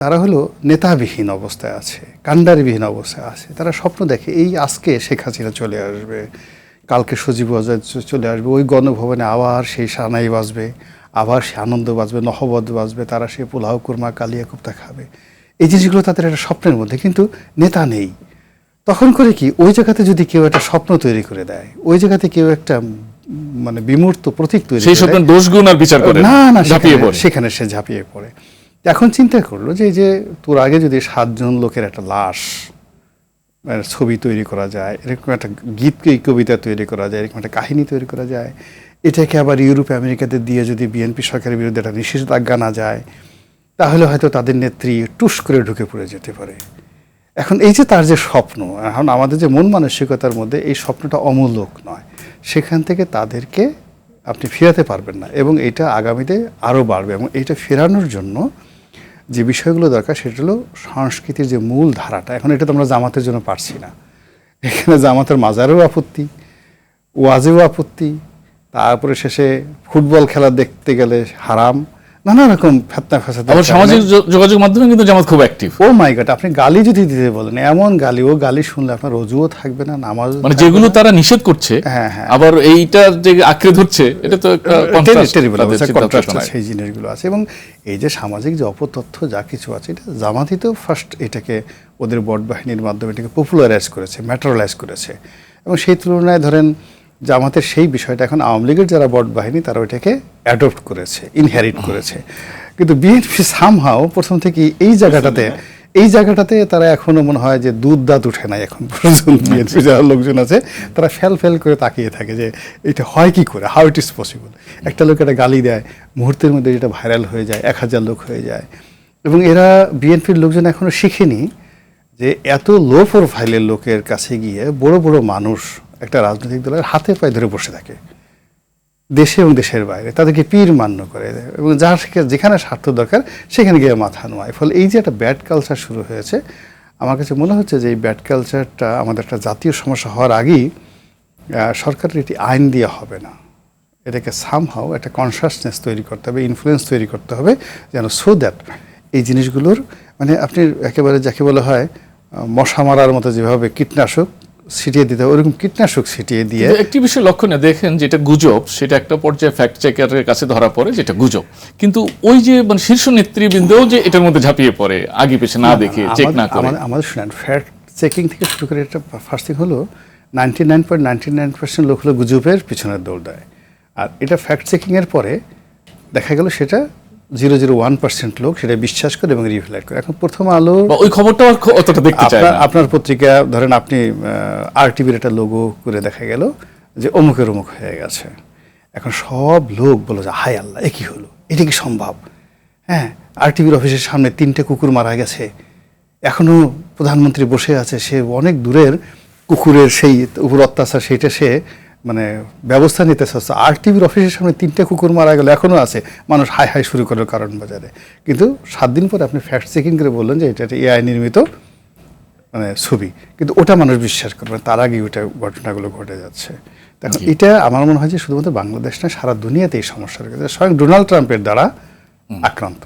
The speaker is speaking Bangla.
তারা হলো নেতাবিহীন অবস্থায় আছে, কাণ্ডারিবিহীন অবস্থায় আছে। তারা স্বপ্ন দেখে এই আজকে শেখ হাসিনা চলে আসবে, কালকে সজীব ওয়াজেদ চলে আসবে, ওই গণভবনে আবার সেই সানাই বাজবে, আবার সে আনন্দ বাজবে, নহবত বাজবে, তারা সে পোলাও কুরমা কালিয়া কোপ্তা খাবে। এই জিনিসগুলো তাদের একটা স্বপ্নের মধ্যে, কিন্তু নেতা নেই। তখন করে কি, ওই জায়গাতে যদি কেউ একটা স্বপ্ন তৈরি করে দেয়, ওই জায়গাতে কেউ একটা মানে বিমূর্ত প্রতীক তৈরি সেই স্বপ্ন দোষগুণ আর বিচার করে না সেখানে সে ঝাঁপিয়ে পড়ে। এখন চিন্তা করলো যে এই যে তোর আগে যদি 7 জন লোকের একটা লাশ ছবি তৈরি করা যায়, এরকম একটা গীত কবিতা তৈরি করা যায়, এরকম একটা কাহিনী তৈরি করা যায়, এটাকে আবার ইউরোপ আমেরিকাতে দিয়ে যদি বিএনপি সরকারের বিরুদ্ধে একটা নিষেধাজ্ঞা না যায়, তাহলে হয়তো তাদের নেত্রী টুস করে ঢুকে পড়ে যেতে পারে। এখন এই যে তার যে স্বপ্ন, এখন আমাদের যে মন মানসিকতার মধ্যে এই স্বপ্নটা অমূলক নয়, সেখান থেকে তাদেরকে আপনি ফেরাতে পারবেন না, এবং এটা আগামীতে আরও বাড়বে। এবং এইটা ফেরানোর জন্য যে বিষয়গুলো দরকার সেটা হলো সংস্কৃতির যে মূল ধারাটা। এখন এটা তো আমরা জামাতের জন্য পারছি না, এখানে জামাতের মাজারেও আপত্তি, ওয়াজেও আপত্তি, তারপরে শেষে ফুটবল খেলা দেখতে গেলে হারাম, নানা রকম ফেতনা ফাসাদ। সামাজিক যোগাযোগ মাধ্যমে কিন্তু জামাত খুব অ্যাক্টিভ। ও মাই গড, আপনি গালি যদি দিতে বলেন, এমন গালি, ও গালি শুনলে আপনার রজুও থাকবে না, নামাজ, মানে যেগুলো তারা নিষেধ করছে, আবার এইটা যে আঁকড়ে ধরছে, এটা তো একটা কন্ট্রাস্ট, সেই জিনিসগুলো আছে। এবং এই যে সামাজিক যে অপতথ্য যা কিছু আছে, এটা জামাতই তো ফার্স্ট এটাকে ওদের বট বাহিনীর মাধ্যমে এটাকে পপুলারাইজ করেছে, ম্যাটারালাইজ করেছে। এবং সেই তুলনায় ধরেন জামাতের সেই বিষয়টা এখন আওয়ামী লীগের যারা বট বাহিনী তারা ওইটাকে অ্যাডপ্ট করেছে, ইনহেরিট করেছে। কিন্তু বিএনপি সামহাও প্রথম থেকে এই জায়গাটাতে তারা এখনো মনে হয় যে দুধ দাঁত উঠে নাই এখন পর্যন্ত। বিএনপি যারা লোকজন আছে তারা ফেল করে তাকিয়ে থাকে যে এটা হয় কি করে, হাউ ইট ইজ পসিবল। একটা লোক একটা গালি দেয়, মুহূর্তের মধ্যে যেটা ভাইরাল হয়ে যায়, 1000 লোক হয়ে যায়। এবং এরা বিএনপির লোকজন এখনো শিখেনি যে এত লো প্রোফাইলের লোকের কাছে গিয়ে বড় বড় মানুষ একটা রাজনৈতিক দলের হাতে পায়ে ধরে বসে থাকে, দেশে এবং দেশের বাইরে, তাদেরকে পীর মান্য করে, এবং যার যেখানে স্বার্থ দরকার সেখানে গিয়ে মাথা নোয়ায়। ফলে এই যে একটা ব্যাড কালচার শুরু হয়েছে, আমার কাছে মনে হচ্ছে যে এই ব্যাড কালচারটা আমাদের একটা জাতীয় সমস্যা হওয়ার আগেই সরকারের এটি আইন দিয়ে হবে না, এটাকে সামহাও একটা কনসাসনেস তৈরি করতে হবে, ইনফ্লুয়েন্স তৈরি করতে হবে, যেন সো দ্যাট এই জিনিসগুলোর মানে আপনি একেবারে যাকে বলা হয় মশা মারার মতো যেভাবে কীটনাশক ছিটিয়ে দিতে হবে, ওরকম কীটনাশক ছিটিয়ে দিয়ে। একটি বিষয় লক্ষণীয় দেখেন, যেটা গুজব সেটা একটা পর্যায়ে ফ্যাক্ট চেকারের কাছে ধরা পড়ে যেটা গুজব, কিন্তু ওই যে মানে শীর্ষ নেতৃবৃন্দও যে এটার মধ্যে ঝাঁপিয়ে পড়ে আগে পেছে না দেখে, চেক না করে। আমাদের শুনেন, ফ্যাক্ট চেকিং থেকে শুরু করে এটা ফার্স্ট থিং হলো 99.99% লোক হলো গুজবের পিছনে দৌড় দেয়, আর এটা ফ্যাক্ট চেকিংয়ের পরে দেখা গেল সেটা 0.01% লোক সেটা বিশ্বাস করে এবং রিফ্লেক্ট করে। এখন প্রথম আলো ওই খবরটা অতটা দেখতে চায় না। আপনার পত্রিকা ধরেন আপনি আরটিভির একটা লোগো করে দেখা গেল যে অমুকের অমুক হয়ে গেছে, এখন সব লোক বলো যে হায় আল্লাহ এ কি হলো, এটা কি সম্ভব? হ্যাঁ, আরটিভির অফিসের সামনে 3টে কুকুর মারা গেছে, এখনো প্রধানমন্ত্রী বসে আছে, সে অনেক দূরের কুকুরের সেই উপর অত্যাচার সেইটা সে মানে ব্যবস্থা নিতে চাচ্ছে। আরটিভির অফিসের সামনে 3টে কুকুর মারা গেল, এখনও আছে, মানুষ হাই হাই শুরু করে কারণ বাজারে। কিন্তু 7 দিন পরে আপনি ফ্যাক্ট চেকিং করে বললেন যে এটা এআই নির্মিত মানে ছবি, কিন্তু ওটা মানুষ বিশ্বাস করবে, তার আগে ওইটা ঘটনাগুলো ঘটে যাচ্ছে। দেখুন এটা আমার মনে হয় যে শুধুমাত্র বাংলাদেশ না, সারা দুনিয়াতে এই সমস্যা রয়েছে, স্বয়ং ডোনাল্ড ট্রাম্পের দ্বারা আক্রান্ত।